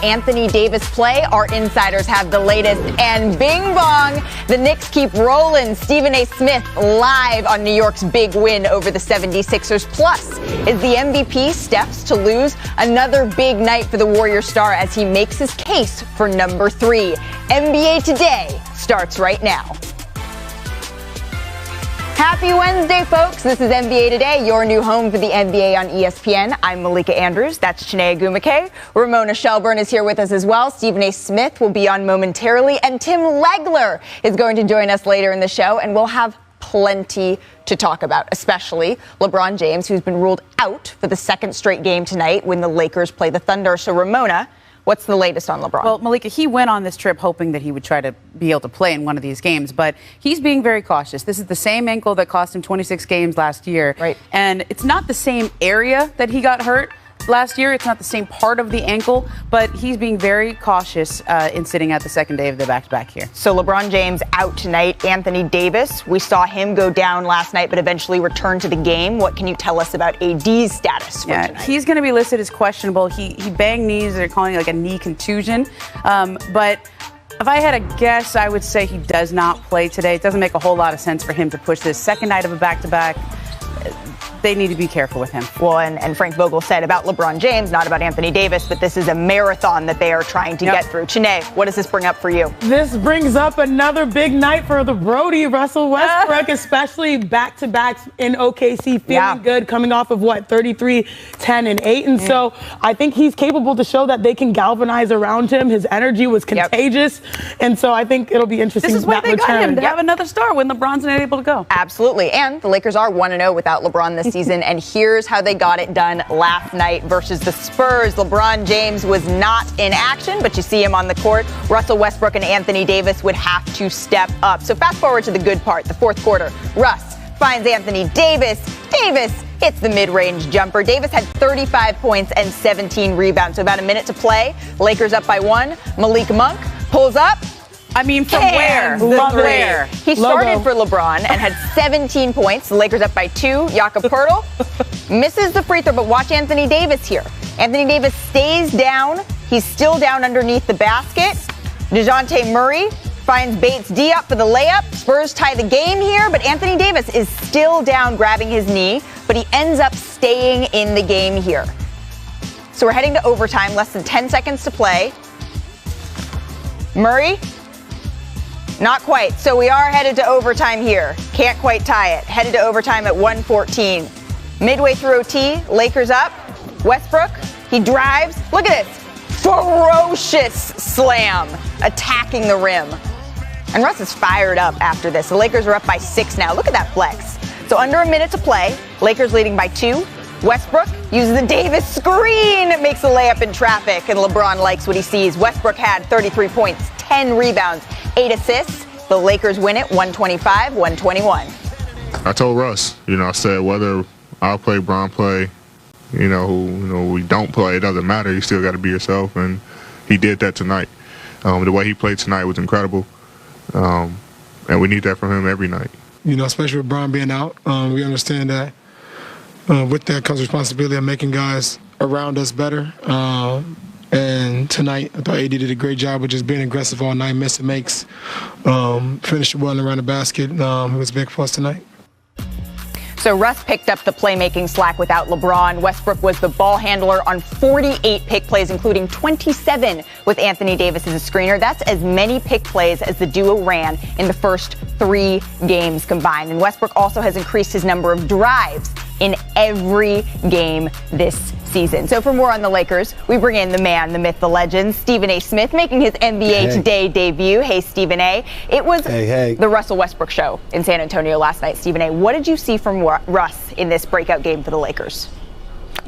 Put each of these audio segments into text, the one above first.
Anthony Davis play? Our insiders have the latest. And bing bong, the Knicks keep rolling. Stephen A. Smith live on New York's big win over the 76ers. Plus, is the MVP steps to lose? Another big night for the Warrior star as he makes his case for number 3. NBA Today starts right now. Happy Wednesday, folks. This is NBA Today, your new home for the NBA on ESPN. I'm Malika Andrews. That's Chiney Agumake. Ramona Shelburne is here with us as well. Stephen A. Smith will be on momentarily. And Tim Legler is going to join us later in the show. And we'll have plenty to talk about, especially LeBron James, who's been ruled out for the second straight game tonight when the Lakers play the Thunder. So, Ramona, what's the latest on LeBron? Well, Malika, he went on this trip hoping that he would try to be able to play in one of these games, but he's being very cautious. This is the same ankle that cost him 26 games last year. Right. And it's not the same area that he got hurt last year. It's not the same part of the ankle, but he's being very cautious in sitting out the second day of the back-to-back here. So LeBron James out tonight. Anthony Davis, we saw him go down last night, but eventually return to the game. What can you tell us about AD's status for tonight? He's going to be listed as questionable. He banged knees. They're calling it like a knee contusion. But if I had a guess, I would say he does not play today. It doesn't make a whole lot of sense for him to push this second night of a back-to-back. They need to be careful with him. Well, and Frank Vogel said about LeBron James, not about Anthony Davis, but this is a marathon that they are trying to get through. Chiney, what does this bring up for you? This brings up another big night for the Brody, Russell Westbrook, especially back-to-backs in OKC, feeling good, coming off of 33, 10, and 8. And so I think he's capable to show that they can galvanize around him. His energy was contagious. And so I think it'll be interesting. This is why they got him, to have another star when LeBron's not able to go. Absolutely. And the Lakers are 1-0 without LeBron this season, and here's how they got it done last night versus the Spurs. LeBron James was not in action, but you see him on the court. Russell Westbrook and Anthony Davis would have to step up. So fast forward to the good part, the fourth quarter. Russ finds Anthony Davis. Davis hits the mid-range jumper. Davis had 35 points and 17 rebounds. So about a minute to play. Lakers up by 1. Malik Monk pulls up. I mean, from where? Where? He started for LeBron and had 17 points. The Lakers up by 2. Jakob Poeltl misses the free throw, but watch Anthony Davis here. Anthony Davis stays down. He's still down underneath the basket. DeJounte Murray finds Bates D up for the layup. Spurs tie the game here, but Anthony Davis is still down grabbing his knee, but he ends up staying in the game here. So we're heading to overtime, less than 10 seconds to play. Murray? Not quite. So we are headed to overtime here. Can't quite tie it. Headed to overtime at 1:14. Midway through OT, Lakers up. Westbrook, he drives. Look at this. Ferocious slam. Attacking the rim. And Russ is fired up after this. The Lakers are up by 6 now. Look at that flex. So under a minute to play. Lakers leading by 2. Westbrook uses the Davis screen. Makes a layup in traffic. And LeBron likes what he sees. Westbrook had 33 points, 10 rebounds, 8 assists. The Lakers win it 125-121. I told Russ, I said whether I'll play, Bron play, we don't play, it doesn't matter. You still got to be yourself, and he did that tonight. The way he played tonight was incredible, and we need that from him every night. Especially with Bron being out, we understand that with that comes responsibility of making guys around us better. And tonight, I thought AD did a great job of just being aggressive all night, missing makes, finished well around the basket. It was big for us tonight. So Russ picked up the playmaking slack without LeBron. Westbrook was the ball handler on 48 pick plays, including 27 with Anthony Davis as a screener. That's as many pick plays as the duo ran in the first 3 games combined. And Westbrook also has increased his number of drives in every game this season. So for more on the Lakers, we bring in the man, the myth, the legend, Stephen A. Smith, making his NBA Today debut. Hey, Stephen A. It was the Russell Westbrook show in San Antonio last night. Stephen A., what did you see from Russ in this breakout game for the Lakers?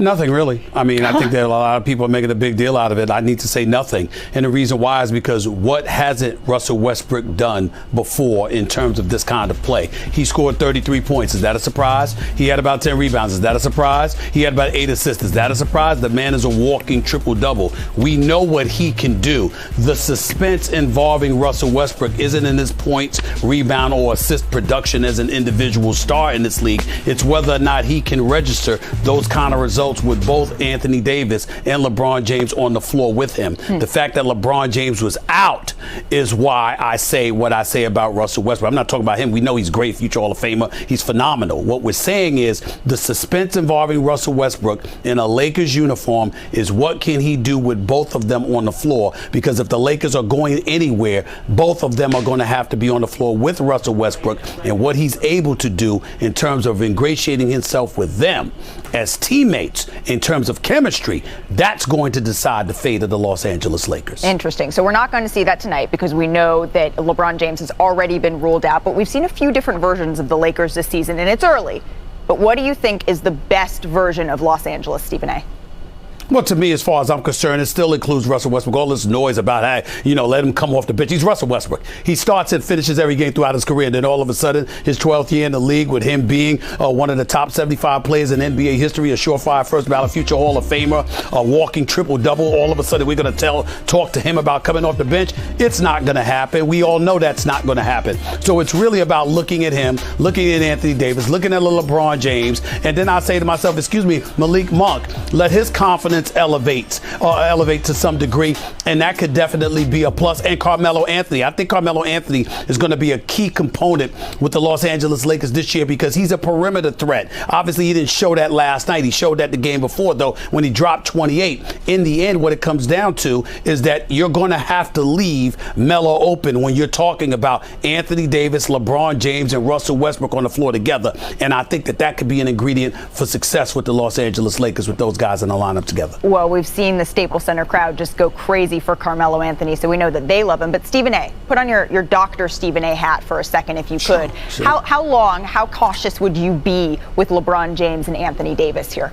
Nothing really. I mean, I think that a lot of people are making a big deal out of it. I need to say nothing. And the reason why is because what hasn't Russell Westbrook done before in terms of this kind of play? He scored 33 points. Is that a surprise? He had about 10 rebounds. Is that a surprise? He had about 8 assists. Is that a surprise? The man is a walking triple-double. We know what he can do. The suspense involving Russell Westbrook isn't in his points, rebound, or assist production as an individual star in this league. It's whether or not he can register those kind of results results with both Anthony Davis and LeBron James on the floor with him. The fact that LeBron James was out is why I say what I say about Russell Westbrook. I'm not talking about him. We know he's great, future Hall of Famer. He's phenomenal. What we're saying is the suspense involving Russell Westbrook in a Lakers uniform is what can he do with both of them on the floor, because if the Lakers are going anywhere, both of them are going to have to be on the floor with Russell Westbrook, and what he's able to do in terms of ingratiating himself with them as teammates in terms of chemistry, that's going to decide the fate of the Los Angeles Lakers. Interesting. So we're not going to see that tonight because we know that LeBron James has already been ruled out, but we've seen a few different versions of the Lakers this season, and it's early. But what do you think is the best version of Los Angeles, Stephen A.? Well, to me, as far as I'm concerned, it still includes Russell Westbrook. All this noise about, hey, let him come off the bench. He's Russell Westbrook. He starts and finishes every game throughout his career. And then all of a sudden, his 12th year in the league, with him being one of the top 75 players in NBA history, a surefire first ballot future Hall of Famer, a walking triple-double, all of a sudden we're going to talk to him about coming off the bench. It's not going to happen. We all know that's not going to happen. So it's really about looking at him, looking at Anthony Davis, looking at LeBron James, and then I say to myself, Malik Monk, let his confidence elevate to some degree, and that could definitely be a plus. And Carmelo Anthony, I think Carmelo Anthony is going to be a key component with the Los Angeles Lakers this year because he's a perimeter threat. Obviously, he didn't show that last night. He showed that the game before, though, when he dropped 28. In the end, what it comes down to is that you're going to have to leave Melo open when you're talking about Anthony Davis, LeBron James, and Russell Westbrook on the floor together. And I think that could be an ingredient for success with the Los Angeles Lakers with those guys in the lineup together. Well, we've seen the Staples Center crowd just go crazy for Carmelo Anthony, so we know that they love him. But Stephen A., put on your Dr. Stephen A. hat for a second, if you could. Sure. How cautious would you be with LeBron James and Anthony Davis here?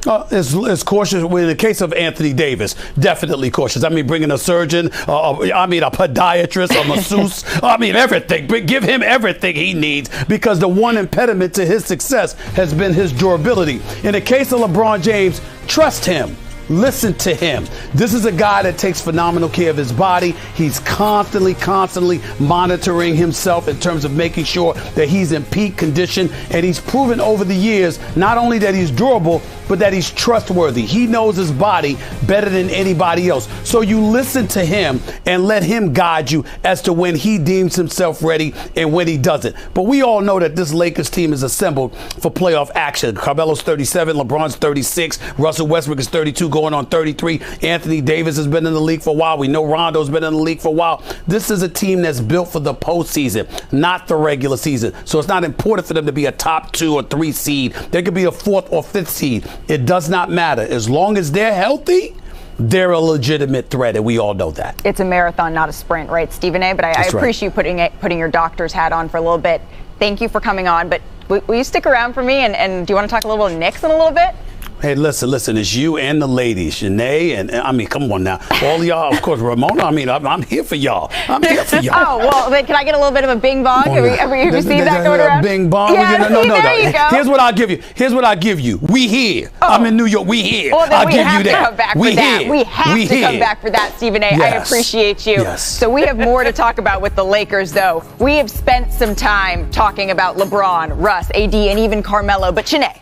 As cautious. In the case of Anthony Davis, definitely cautious. I mean, bringing a surgeon, a podiatrist, a masseuse, everything. Give him everything he needs, because the one impediment to his success has been his durability. In the case of LeBron James, trust him. Listen to him. This is a guy that takes phenomenal care of his body. He's constantly monitoring himself in terms of making sure that he's in peak condition. And he's proven over the years not only that he's durable, but that he's trustworthy. He knows his body better than anybody else. So you listen to him and let him guide you as to when he deems himself ready and when he doesn't. But we all know that this Lakers team is assembled for playoff action. Carmelo's 37, LeBron's 36, Russell Westbrook is 32, going on 33. Anthony Davis has been in the league for a while. We know Rondo's been in the league for a while. This is a team that's built for the postseason, not the regular season. So it's not important for them to be a top 2 or 3 seed. They could be a 4th or 5th seed. It does not matter. As long as they're healthy, they're a legitimate threat, and we all know that. It's a marathon, not a sprint, right, Stephen A.? But I appreciate you putting your doctor's hat on for a little bit. Thank you for coming on. But will you stick around for me? And do you want to talk a little about Knicks in a little bit? Hey, listen, it's you and the ladies, Shanae, and come on now. All of y'all, of course, Ramona, I'm here for y'all. I'm here for y'all. Oh, well, then can I get a little bit of a bing bong? Have you seen that going around? Bing bong? Yeah, no. There you go. Here's what I'll give you. We here. Oh. I'm in New York. We here. Well, then I'll give you that. Come back for that. We have to come back for that, Stephen A. Yes. I appreciate you. Yes. So we have more to talk about with the Lakers, though. We have spent some time talking about LeBron, Russ, AD, and even Carmelo. But Shanae,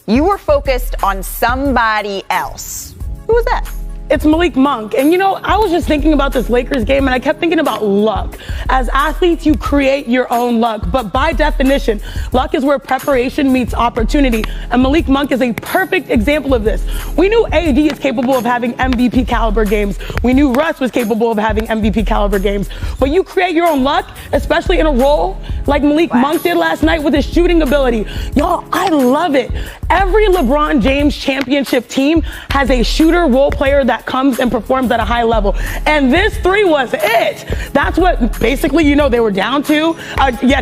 you were focused on somebody else. Who was that? It's Malik Monk. And I was just thinking about this Lakers game, and I kept thinking about luck. As athletes, you create your own luck. But by definition, luck is where preparation meets opportunity. And Malik Monk is a perfect example of this. We knew AD is capable of having MVP caliber games. We knew Russ was capable of having MVP caliber games. But you create your own luck, especially in a role like Malik Monk did last night with his shooting ability. Y'all, I love it. Every LeBron James championship team has a shooter role player that comes and performs at a high level. And this 3 was it. That's what basically, they were down 2.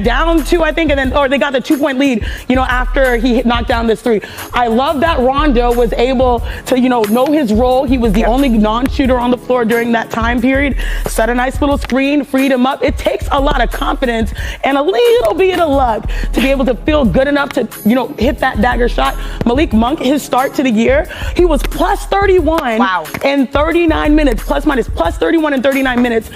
Down 2, I think, or they got the 2-point lead, after he knocked down this 3. I love that Rondo was able to, know his role. He was the only non-shooter on the floor during that time period. Set a nice little screen, freed him up. It takes a lot of confidence and a little bit of luck to be able to feel good enough to, hit that dagger shot. Malik Monk, his start to the year, he was plus 31. Wow. in 39 minutes, plus 31 in 39 minutes.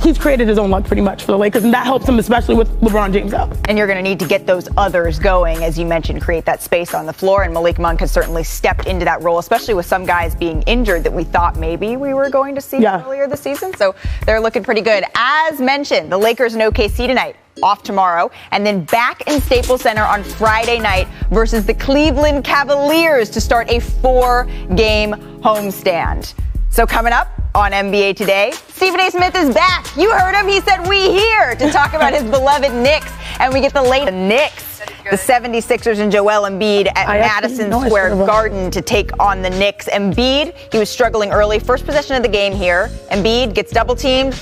He's created his own luck pretty much for the Lakers, and that helps him, especially with LeBron James out. And you're going to need to get those others going, as you mentioned, create that space on the floor. And Malik Monk has certainly stepped into that role, especially with some guys being injured that we thought maybe we were going to see earlier this season. So they're looking pretty good. As mentioned, the Lakers and OKC tonight, off tomorrow, and then back in Staples Center on Friday night versus the Cleveland Cavaliers to start a 4-game homestand. So coming up on NBA Today, Stephen A. Smith is back. You heard him. He said, "We here," to talk about his beloved Knicks. And we get the late Knicks, the 76ers and Joel Embiid at Madison Square Garden to take on the Knicks. Embiid, he was struggling early. First possession of the game here. Embiid gets double teamed.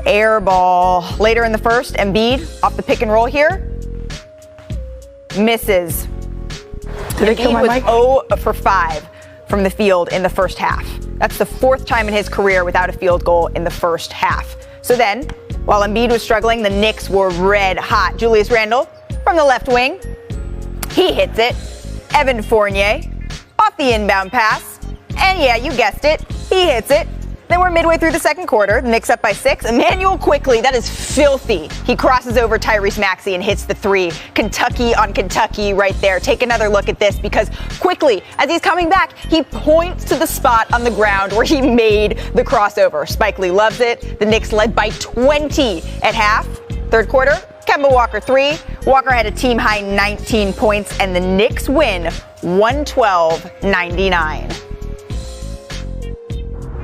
Air ball. Later in the first, Embiid off the pick and roll here. Misses. Embiid was 0 for 5 from the field in the first half. That's the 4th time in his career without a field goal in the first half. So then, while Embiid was struggling, the Knicks were red hot. Julius Randle from the left wing. He hits it. Evan Fournier off the inbound pass. And yeah, you guessed it. He hits it. Then we're midway through the second quarter. The Knicks up by 6. Emmanuel Quickly, that is filthy. He crosses over Tyrese Maxey and hits the 3. Kentucky on Kentucky right there. Take another look at this, because Quickly, as he's coming back, he points to the spot on the ground where he made the crossover. Spike Lee loves it. The Knicks led by 20 at half. Third quarter, Kemba Walker 3. Walker had a team-high 19 points, and the Knicks win 112-99.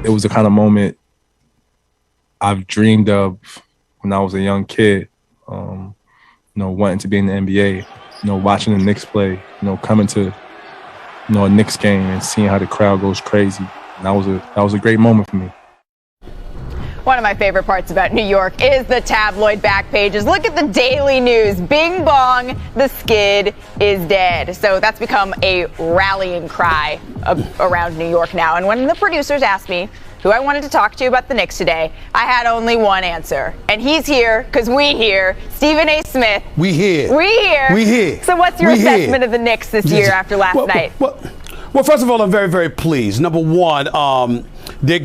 It was the kind of moment I've dreamed of when I was a young kid, wanting to be in the NBA, watching the Knicks play, coming to, a Knicks game and seeing how the crowd goes crazy. And that was a great moment for me. One of my favorite parts about New York is the tabloid back pages. Look at the daily news. Bing bong, the skid is dead. So that's become a rallying cry around New York now. And when the producers asked me who I wanted to talk to about the Knicks today, I had only one answer. And he's here because we here. Stephen A. Smith. We here. We here. We here. So what's your assessment of the Knicks this year after last night? Well, first of all, I'm very, very pleased. Number one, their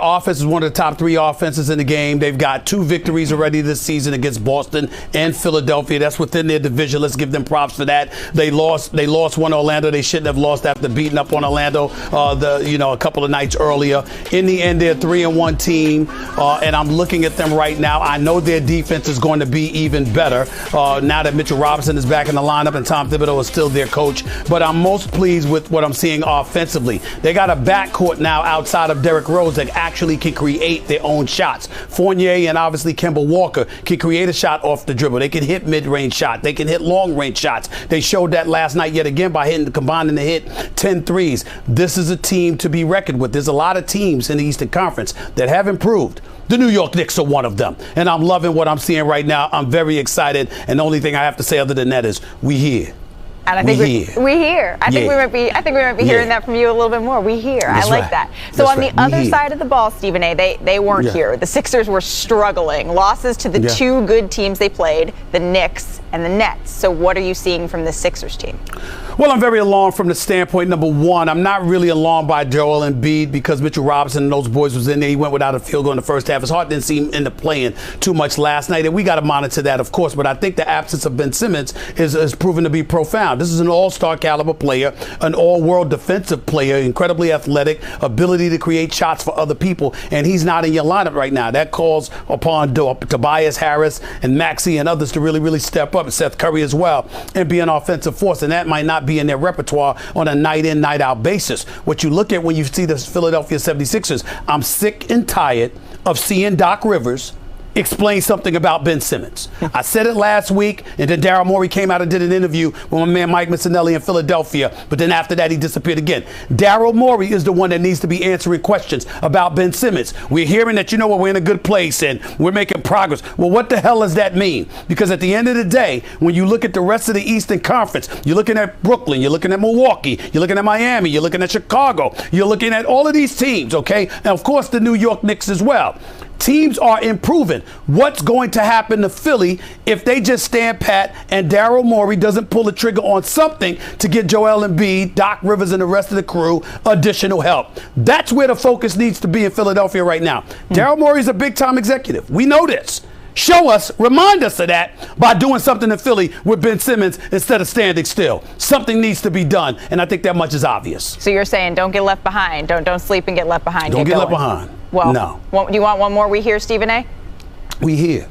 offense is one of the top 3 offenses in the game. They've got 2 victories already this season against Boston and Philadelphia. That's within their division. Let's give them props for that. They lost one to Orlando. They shouldn't have lost after beating up on Orlando a couple of nights earlier. In the end, they're a 3-1 team, and I'm looking at them right now. I know their defense is going to be even better now that Mitchell Robinson is back in the lineup and Tom Thibodeau is still their coach. But I'm most pleased with what I'm seeing offensively. They got a backcourt now outside of Derrick Rose that actually can create their own shots. Fournier and obviously Kemba Walker can create a shot off the dribble. They can hit mid-range shots. They can hit long-range shots. They showed that last night yet again by combining to hit 10 threes. This is a team to be reckoned with. There's a lot of teams in the Eastern Conference that have improved. The New York Knicks are one of them. And I'm loving what I'm seeing right now. I'm very excited. And the only thing I have to say other than that is we here. And I think we hear. I think we might be hearing that from you a little bit more. We hear. That's I like right. that. So That's on the other side of the ball, Stephen A., they weren't here. The Sixers were struggling. Losses to the 2 good teams they played, the Knicks and the Nets. So what are you seeing from the Sixers team? Well, I'm very alarmed from the standpoint, number one, I'm not really alarmed by Joel Embiid because Mitchell Robinson and those boys was in there. He went without a field goal in the first half. His heart didn't seem into playing too much last night, and we got to monitor that, of course. But I think the absence of Ben Simmons is proven to be profound. This is an all-star caliber player, an all-world defensive player, incredibly athletic, ability to create shots for other people, and he's not in your lineup right now. That calls upon Tobias Harris and Maxey and others to really, really step up, and Seth Curry as well, and be an offensive force, and that might not be in their repertoire on a night-in, night-out basis. What you look at when you see the Philadelphia 76ers, I'm sick and tired of seeing Doc Rivers explain something about Ben Simmons. I said it last week, and then Daryl Morey came out and did an interview with my man Mike Missinelli in Philadelphia, but then after that he disappeared again. Daryl Morey is the one that needs to be answering questions about Ben Simmons. We're hearing that, we're in a good place and we're making progress. Well, what the hell does that mean? Because at the end of the day, when you look at the rest of the Eastern Conference, you're looking at Brooklyn, you're looking at Milwaukee, you're looking at Miami, you're looking at Chicago, you're looking at all of these teams, okay? And of course the New York Knicks as well. Teams are improving. What's going to happen to Philly if they just stand pat and Daryl Morey doesn't pull the trigger on something to get Joel Embiid, Doc Rivers, and the rest of the crew additional help? That's where the focus needs to be in Philadelphia right now. Daryl Morey's a big-time executive. We know this. Show us, remind us of that by doing something in Philly with Ben Simmons instead of standing still. Something needs to be done, and I think that much is obvious. So you're saying don't get left behind. Don't sleep and get left behind. Don't get left behind. Well, no. Do you want one more We Hear, Stephen A? We here.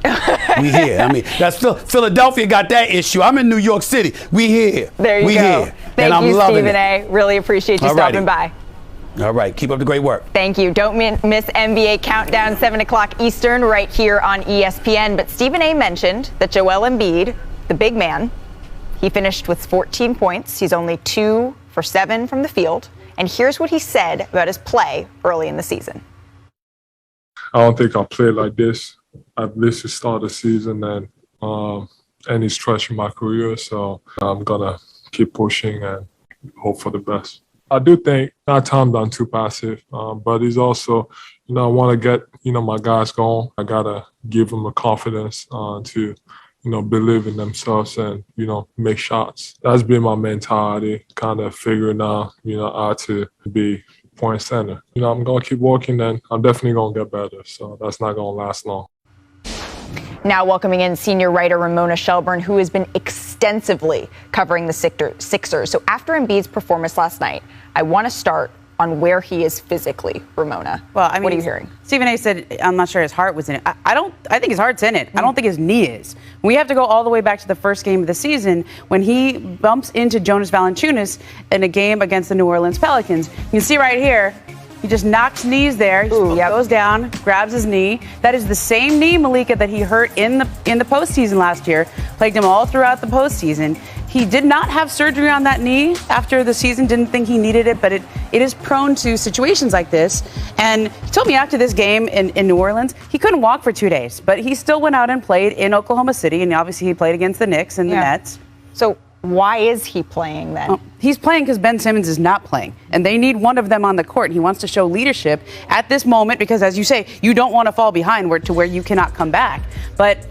We here. I mean, that's Philadelphia got that issue. I'm in New York City. We here. There you we go. Here. Thank you, Stephen A. Really appreciate you stopping by. All right. Keep up the great work. Thank you. Don't miss NBA Countdown, 7 o'clock Eastern, right here on ESPN. But Stephen A. mentioned that Joel Embiid, the big man, he finished with 14 points. He's only 2 for 7 from the field. And here's what he said about his play early in the season. I don't think I played like this at least to start the season and any stretch in my career. So I'm going to keep pushing and hope for the best. I do think at times I'm too passive, but it's also, I want to get, my guys going. I got to give them the confidence to, believe in themselves and, make shots. That's been my mentality, kind of figuring out, how to be point center. I'm going to keep working and I'm definitely going to get better. So that's not going to last long. Now welcoming in senior writer Ramona Shelburne, who has been extensively covering the Sixers. So after Embiid's performance last night, I want to start on where he is physically, Ramona. Well, I mean, what are you hearing? Stephen A. said, I'm not sure his heart was in it. I think his heart's in it. I don't think his knee is. We have to go all the way back to the first game of the season when he bumps into Jonas Valanciunas in a game against the New Orleans Pelicans. You can see right here, he just knocks knees there. He goes down, grabs his knee. That is the same knee, Malika, that he hurt in the postseason last year. Plagued him all throughout the postseason. He did not have surgery on that knee after the season. Didn't think he needed it, but it is prone to situations like this. And he told me after this game in New Orleans, he couldn't walk for 2 days, but he still went out and played in Oklahoma City. And obviously he played against the Knicks and the Nets. So why is he playing then? Well, he's playing because Ben Simmons is not playing, and they need one of them on the court. He wants to show leadership at this moment because, as you say, you don't want to fall behind to where you cannot come back. But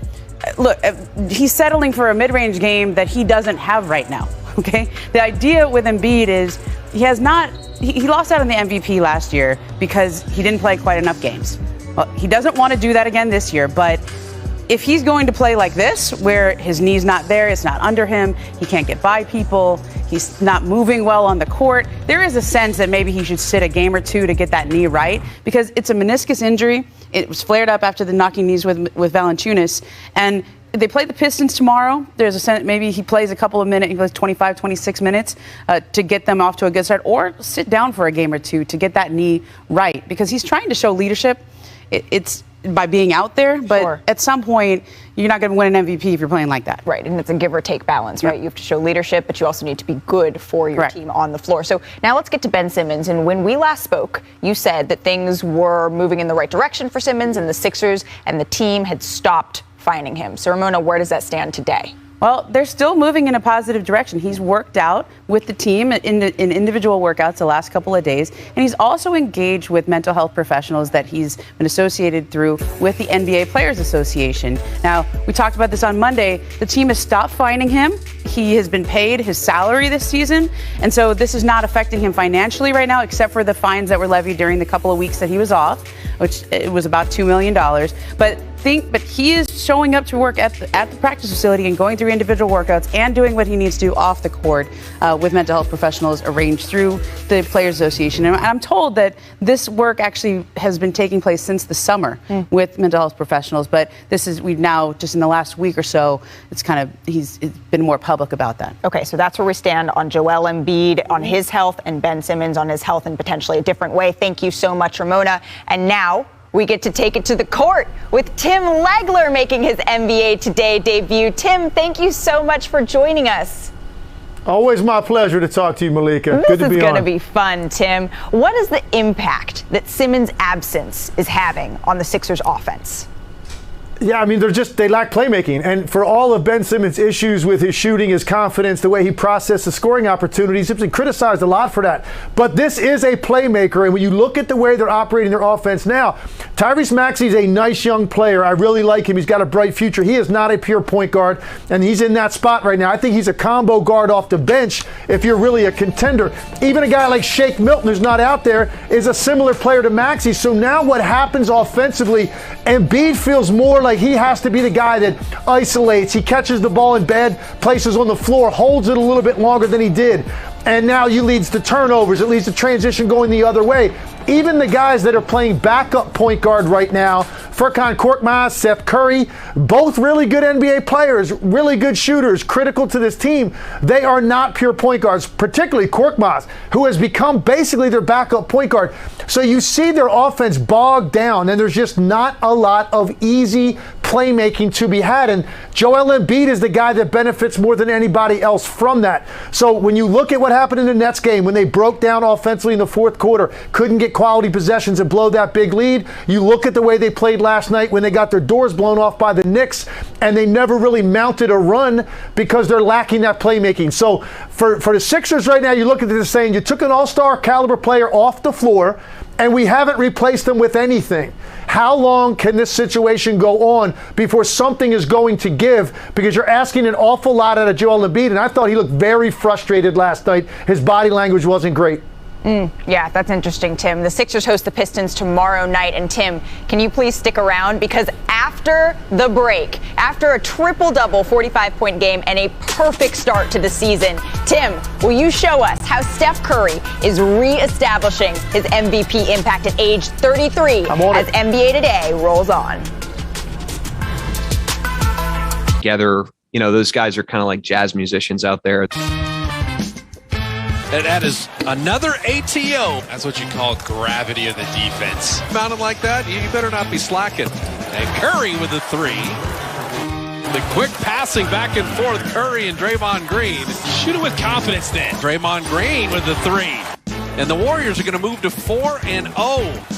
look, he's settling for a mid-range game that he doesn't have right now. Okay, the idea with Embiid is he lost out on the MVP last year because he didn't play quite enough games. Well, he doesn't want to do that again this year, but if he's going to play like this, where his knee's not there, it's not under him, he can't get by people, he's not moving well on the court, there is a sense that maybe he should sit a game or two to get that knee right, because it's a meniscus injury. It was flared up after the knocking knees with Valanciunas, and they play the Pistons tomorrow. There's a sense maybe he plays a couple of minutes, he plays 25, 26 minutes to get them off to a good start, or sit down for a game or two to get that knee right, because he's trying to show leadership. It's by being out there, but at some point you're not going to win an MVP if you're playing like that. Right, and it's a give or take balance, right? You have to show leadership, but you also need to be good for your team on the floor. So now let's get to Ben Simmons. And when we last spoke, you said that things were moving in the right direction for Simmons and the Sixers, and the team had stopped finding him. So Ramona, where does that stand today? Well, they're still moving in a positive direction. He's worked out with the team in individual workouts the last couple of days, and he's also engaged with mental health professionals that he's been associated through with the NBA Players Association. Now, we talked about this on Monday. The team has stopped finding him. He has been paid his salary this season, and so this is not affecting him financially right now, except for the fines that were levied during the couple of weeks that he was off, which it was about $2 million. But he is showing up to work at the practice facility and going through individual workouts and doing what he needs to do off the court with mental health professionals arranged through the Players Association. And I'm told that this work actually has been taking place since the summer with mental health professionals, but we've now, just in the last week or so, it's been more public about that. Okay, so that's where we stand on Joel Embiid, on his health, and Ben Simmons on his health in potentially a different way. Thank you so much, Ramona. And now we get to take it to the court with Tim Legler making his NBA Today debut. Tim, thank you so much for joining us. Always my pleasure to talk to you, Malika. Good to be on. This is going to be fun, Tim. What is the impact that Simmons' absence is having on the Sixers' offense? Yeah, I mean, they lack playmaking. And for all of Ben Simmons' issues with his shooting, his confidence, the way he processed the scoring opportunities, he's been criticized a lot for that. But this is a playmaker. And when you look at the way they're operating their offense now, Tyrese Maxey's a nice young player. I really like him. He's got a bright future. He is not a pure point guard, and he's in that spot right now. I think he's a combo guard off the bench if you're really a contender. Even a guy like Shake Milton, who's not out there, is a similar player to Maxey. So now what happens offensively, Embiid feels more like he has to be the guy that isolates. He catches the ball in bad places on the floor, holds it a little bit longer than he did. And now he leads to turnovers. It leads to transition going the other way. Even the guys that are playing backup point guard right now, Furkan Korkmaz, Seth Curry, both really good NBA players, really good shooters, critical to this team. They are not pure point guards, particularly Korkmaz, who has become basically their backup point guard. So you see their offense bogged down, and there's just not a lot of easy playmaking to be had. And Joel Embiid is the guy that benefits more than anybody else from that. So when you look at what happened in the Nets game, when they broke down offensively in the fourth quarter, couldn't get quality possessions and blow that big lead. You look at the way they played last night when they got their doors blown off by the Knicks, and they never really mounted a run because they're lacking that playmaking. So for the Sixers right now, you look at this saying you took an all-star caliber player off the floor, and we haven't replaced them with anything. How long can this situation go on before something is going to give? Because you're asking an awful lot out of Joel Embiid, and I thought he looked very frustrated last night. His body language wasn't great. Yeah, that's interesting, Tim. The Sixers host the Pistons tomorrow night. And Tim, can you please stick around? Because after the break, after a triple-double 45-point game and a perfect start to the season, Tim, will you show us how Steph Curry is reestablishing his MVP impact at age 33 as NBA Today rolls on? Together, you know, those guys are kind of like jazz musicians out there. And that is another ATO. That's what you call gravity of the defense. Mounted like that, you better not be slacking. And Curry with the three. The quick passing back and forth, Curry and Draymond Green. Shoot it with confidence then. Draymond Green with the three. And the Warriors are going to move to 4-0.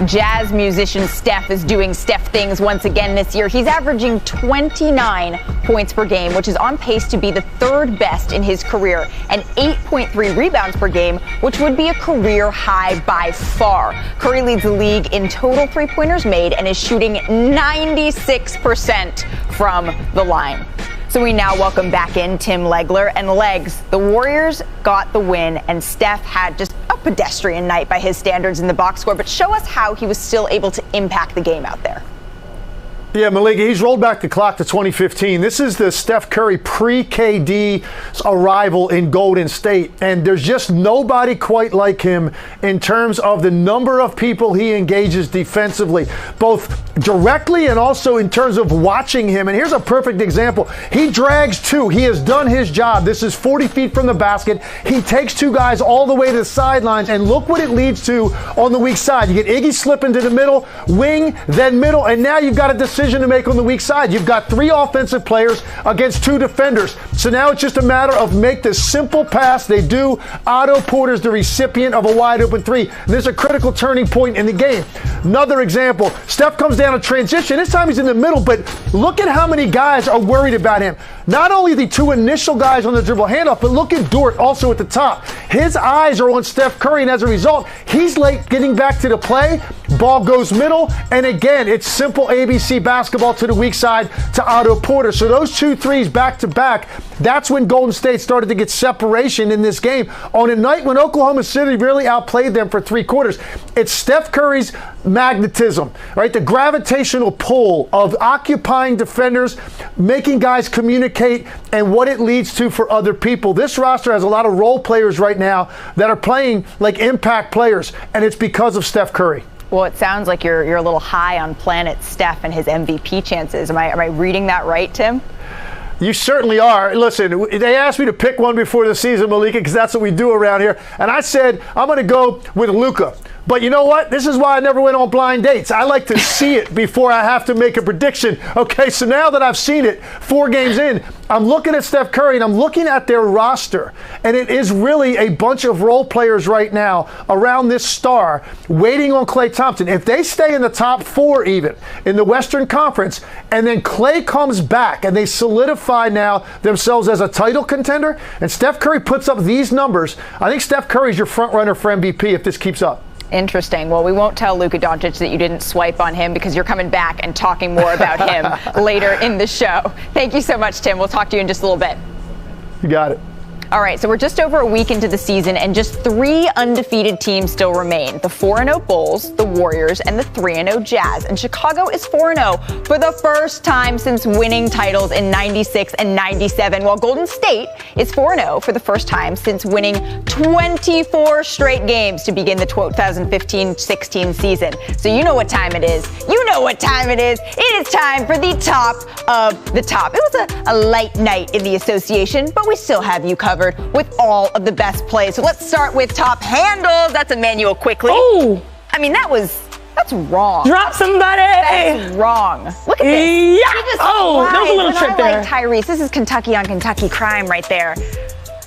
Jazz musician Steph is doing Steph things once again this year. He's averaging 29 points per game, which is on pace to be the third best in his career, and 8.3 rebounds per game, which would be a career high by far. Curry leads the league in total three-pointers made and is shooting 96% from the line. So we now welcome back in Tim Legler. And Legs, the Warriors got the win, and Steph had just a pedestrian night by his standards in the box score. But show us how he was still able to impact the game out there. Yeah, Malika, he's rolled back the clock to 2015. This is the Steph Curry pre-KD arrival in Golden State, and there's just nobody quite like him in terms of the number of people he engages defensively, both directly and also in terms of watching him. And here's a perfect example. He drags two. He has done his job. This is 40 feet from the basket. He takes two guys all the way to the sidelines, and look what it leads to on the weak side. You get Iggy slipping to the middle, wing, then middle, and now you've got a decision to make on the weak side. You've got three offensive players against two defenders. So now it's just a matter of make the simple pass. They do. Otto Porter's the recipient of a wide open three. And there's a critical turning point in the game. Another example, Steph comes down a transition. This time he's in the middle, but look at how many guys are worried about him. Not only the two initial guys on the dribble handoff, but look at Dort also at the top. His eyes are on Steph Curry, and as a result, he's late getting back to the play. Ball goes middle, and again, it's simple ABC basketball to the weak side to Otto Porter. So those 2 threes back to back, that's when Golden State started to get separation in this game. On a night when Oklahoma City really outplayed them for 3 quarters, it's Steph Curry's magnetism, right? The gravitational pull of occupying defenders, making guys communicate, and what it leads to for other people. This roster has a lot of role players right now that are playing like impact players, and it's because of Steph Curry. Well, it sounds like you're a little high on Planet Steph and his MVP chances. Am I reading that right, Tim? You certainly are. Listen, they asked me to pick one before the season, Malika, because that's what we do around here. And I said, I'm going to go with Luka. But you know what? This is why I never went on blind dates. I like to see it before I have to make a prediction. Okay, so now that I've seen it 4 games in, I'm looking at Steph Curry and I'm looking at their roster. And it is really a bunch of role players right now around this star waiting on Klay Thompson. If they stay in the top 4 even in the Western Conference, and then Klay comes back and they solidify now themselves as a title contender, and Steph Curry puts up these numbers, I think Steph Curry's your front runner for MVP if this keeps up. Interesting. Well, we won't tell Luka Doncic that you didn't swipe on him because you're coming back and talking more about him later in the show. Thank you so much, Tim. We'll talk to you in just a little bit. You got it. All right, so we're just over a week into the season, and just 3 undefeated teams still remain. The 4-0 Bulls, the Warriors, and the 3-0 Jazz. And Chicago is 4-0 for the first time since winning titles in 96 and 97, while Golden State is 4-0 for the first time since winning 24 straight games to begin the 2015-16 season. So you know what time it is. You know what time it is. It is time for the top of the top. It was a light night in the association, but we still have you covered with all of the best plays. So let's start with top handles. That's Emmanuel Quickly. Oh, I mean, that's wrong. Drop somebody. That's wrong. Look at this. Yeah. Oh, there was a little trick there. Like Tyrese. This is Kentucky on Kentucky crime right there.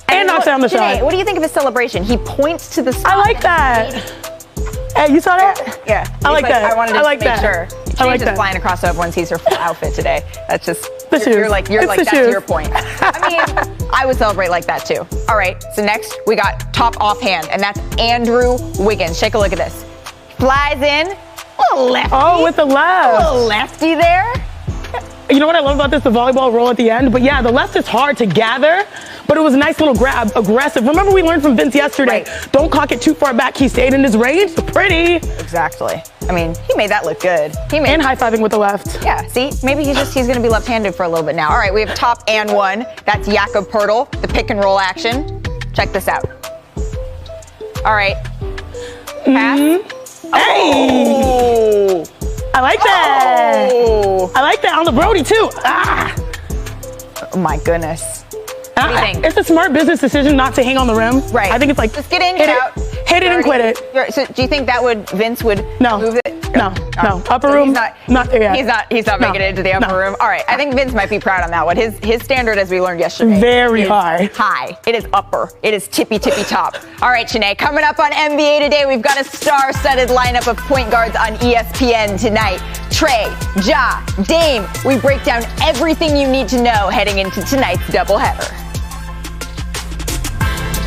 And knocks down the Janae, shot. what do you think of his celebration? He points to the side. I like that. Hey, you saw that? Yeah. I like that. I wanted to make sure. I like She's just that. flying across the hub when sees her full outfit today. That's just, The you're shoes. like, that's your point. I mean, I would celebrate like that too. All right, so next we got top offhand, and that's Andrew Wiggins. Take a look at this. Flies in, little lefty. Oh, with the left. Little lefty there. You know what I love about this? The volleyball roll at the end. But yeah, the left is hard to gather, but it was a nice little grab, aggressive. Remember we learned from Vince yesterday, don't cock it too far back. He stayed in his range. Pretty. Exactly. I mean, he made that look good. And high-fiving with the left. Yeah, see? Maybe he's going to be left-handed for a little bit now. All right, we have top and 1. That's Jakob Poeltl, the pick and roll action. Check this out. All right. Pass. Hey! I like that. Oh. I like that on the Brody too. Ah. Oh my goodness. What do you think? It's a smart business decision not to hang on the rim. Right. I think it's like just get in, hit get out. Hit it and quit it. So do you think that Vince would move it? No. Upper room. Not there yet. He's not making it into the upper room. All right. I think Vince might be proud on that one. His standard, as we learned yesterday, very high. High. It is upper. It is tippy top. All right, Shanae. Coming up on NBA today, we've got a star-studded lineup of point guards on ESPN tonight. Trey, Ja, Dame. We break down everything you need to know heading into tonight's doubleheader.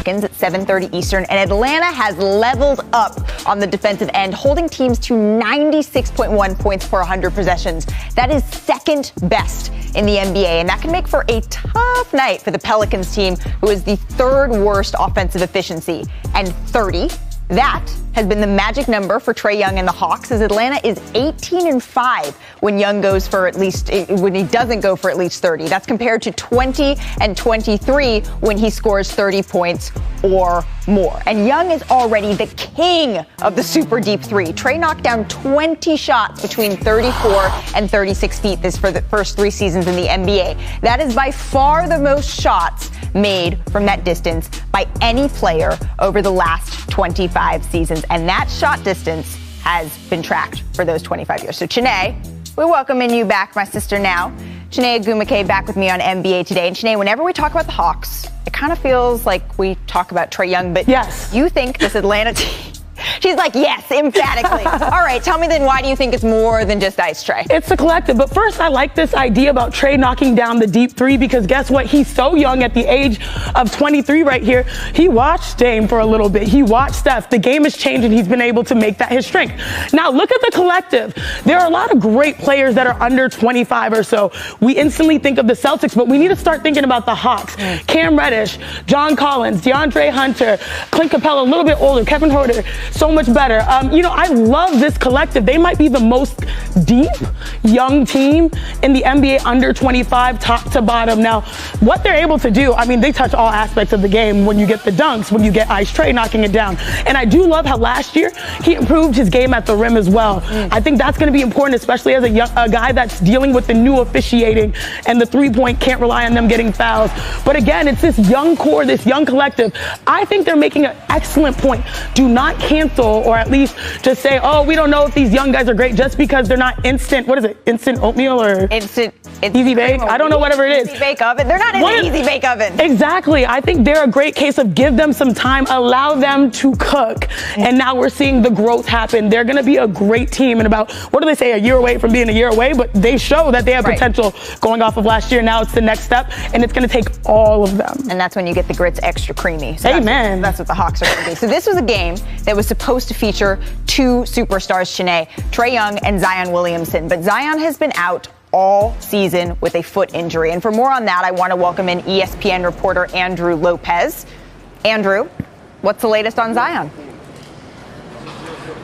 At 7:30 Eastern, and Atlanta has leveled up on the defensive end, holding teams to 96.1 points per 100 possessions. That is second best in the NBA, and that can make for a tough night for the Pelicans team, who is the 3rd worst offensive efficiency, and 30. That has been the magic number for Trae Young and the Hawks, as Atlanta is 18-5 when he doesn't go for at least 30. That's compared to 20-23 when he scores 30 points or more. And Young is already the king of the super deep 3. Trae knocked down 20 shots between 34 and 36 feet this for the first 3 seasons in the NBA. That is by far the most shots made from that distance by any player over the last 25 seasons. And that shot distance has been tracked for those 25 years. So, Chiney, we welcome you back, my sister now. Chiney Agumake back with me on NBA Today. And Chiney, whenever we talk about the Hawks, it kind of feels like we talk about Trae Young, but yes, you think this Atlanta team... She's like, yes, emphatically. All right, tell me then, why do you think it's more than just Ice Trae? It's a collective. But first, I like this idea about Trae knocking down the deep 3, because guess what? He's so young at the age of 23 right here. He watched Dame for a little bit. He watched Steph. The game has changed, and he's been able to make that his strength. Now, look at the collective. There are a lot of great players that are under 25 or so. We instantly think of the Celtics, but we need to start thinking about the Hawks. Cam Reddish, John Collins, DeAndre Hunter, Clint Capella, a little bit older, Kevin Huerter, so much better. I love this collective. They might be the most deep, young team in the NBA under 25, top to bottom. Now, what they're able to do, I mean, they touch all aspects of the game when you get the dunks, when you get Ice Trae knocking it down. And I do love how last year he improved his game at the rim as well. I think that's going to be important, especially as a guy that's dealing with the new officiating and the three-point, can't rely on them getting fouls. But again, it's this young core, this young collective. I think they're making an excellent point. Do not cancel, or at least just say, oh, we don't know if these young guys are great just because they're not instant, what is it, instant oatmeal or instant easy bake? I don't know, whatever it is. Easy bake oven. They're not in the easy bake oven. Exactly. I think they're a great case of give them some time, allow them to cook. And now we're seeing the growth happen. They're going to be a great team in about, what do they say, a year away from being a year away, but they show that they have potential going off of last year. Now it's the next step, and it's going to take all of them. And that's when you get the grits extra creamy. So Amen. That's what the Hawks are going to be. So this was a game that was supposed to feature two superstars, Shanae, Trae Young and Zion Williamson. But Zion has been out all season with a foot injury. And for more on that, I want to welcome in ESPN reporter Andrew Lopez. Andrew, what's the latest on Zion?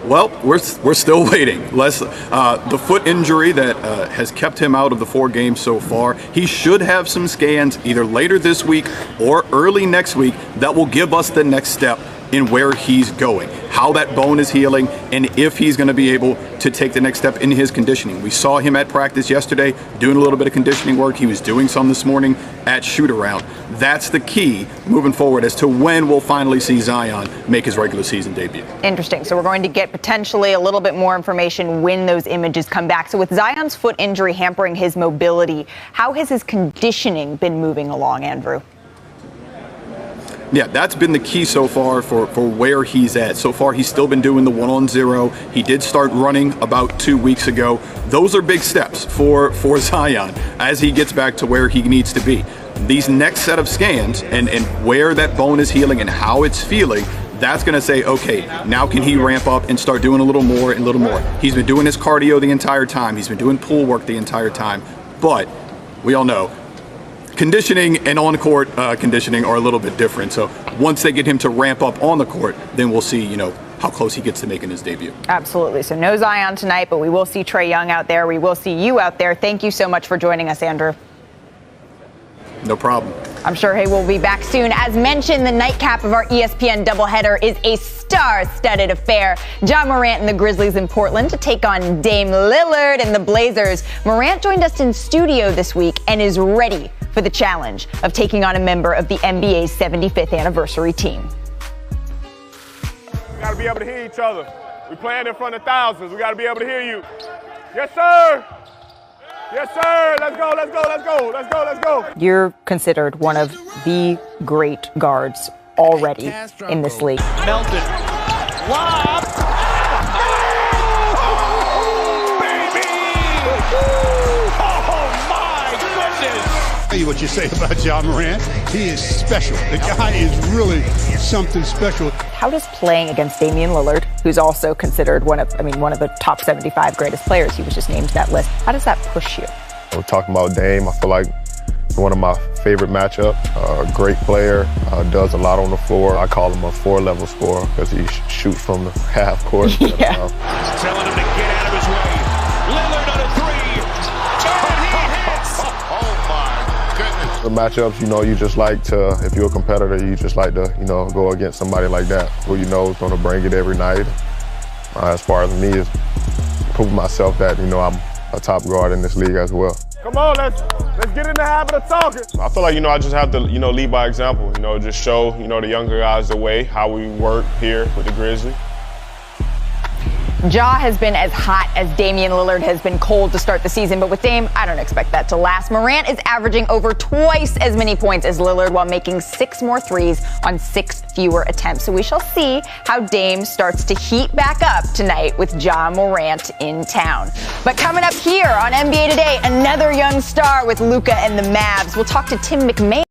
Well, we're still waiting. The foot injury that has kept him out of the 4 games so far, he should have some scans either later this week or early next week that will give us the next step in where he's going, how that bone is healing, and if he's going to be able to take the next step in his conditioning. We saw him at practice yesterday doing a little bit of conditioning work. He was doing some this morning at shoot-around. That's the key moving forward as to when we'll finally see Zion make his regular season debut. Interesting. So we're going to get potentially a little bit more information when those images come back. So with Zion's foot injury hampering his mobility, how has his conditioning been moving along, Andrew? Yeah, that's been the key so far for where he's at. So far, he's still been doing the 1-on-0. He did start running about 2 weeks ago. Those are big steps for Zion as he gets back to where he needs to be. These next set of scans and where that bone is healing and how it's feeling, that's going to say, okay, now can he ramp up and start doing a little more and a little more. He's been doing his cardio the entire time. He's been doing pull work the entire time. But we all know conditioning and on-court conditioning are a little bit different. So once they get him to ramp up on the court, then we'll see, how close he gets to making his debut. Absolutely. So no Zion tonight, but we will see Trae Young out there. We will see you out there. Thank you so much for joining us, Andrew. No problem. I'm sure he will be back soon. As mentioned, the nightcap of our ESPN doubleheader is a star-studded affair. Ja Morant and the Grizzlies in Portland to take on Dame Lillard and the Blazers. Morant joined us in studio this week and is ready for the challenge of taking on a member of the NBA's 75th anniversary team. We got to be able to hear each other. We're playing in front of thousands. We got to be able to hear you. Yes, sir. Yes, sir. Let's go, let's go, let's go, let's go, let's go. You're considered one of the great guards already in this league. Melton. Lob. Oh, baby! Oh, my goodness! Tell you what you say about Ja Morant. He is special. The guy is really something special. How does playing against Damian Lillard, who's also considered one of the top 75 greatest players, he was just named to that list, how does that push you? We're talking about Dame. I feel like one of my favorite matchups. Great player, does a lot on the floor. I call him a 4-level scorer because he shoots from the half court. Yeah. Telling him to get out of his way. Lillard on a 3. And he hits. Oh my goodness. The matchups, you just like to, if you're a competitor, you just like to, go against somebody like that who you know is going to bring it every night. As far as me, is prove myself that, I'm a top guard in this league as well. Come on, let's get in the habit of talking. I feel like, I just have to, lead by example, just show, the younger guys the way, how we work here with the Grizzlies. Ja has been as hot as Damian Lillard has been cold to start the season, but with Dame, I don't expect that to last. Morant is averaging over twice as many points as Lillard while making 6 more threes on 6 fewer attempts. So we shall see how Dame starts to heat back up tonight with Ja Morant in town. But coming up here on NBA Today, another young star with Luka and the Mavs. We'll talk to Tim McMahon.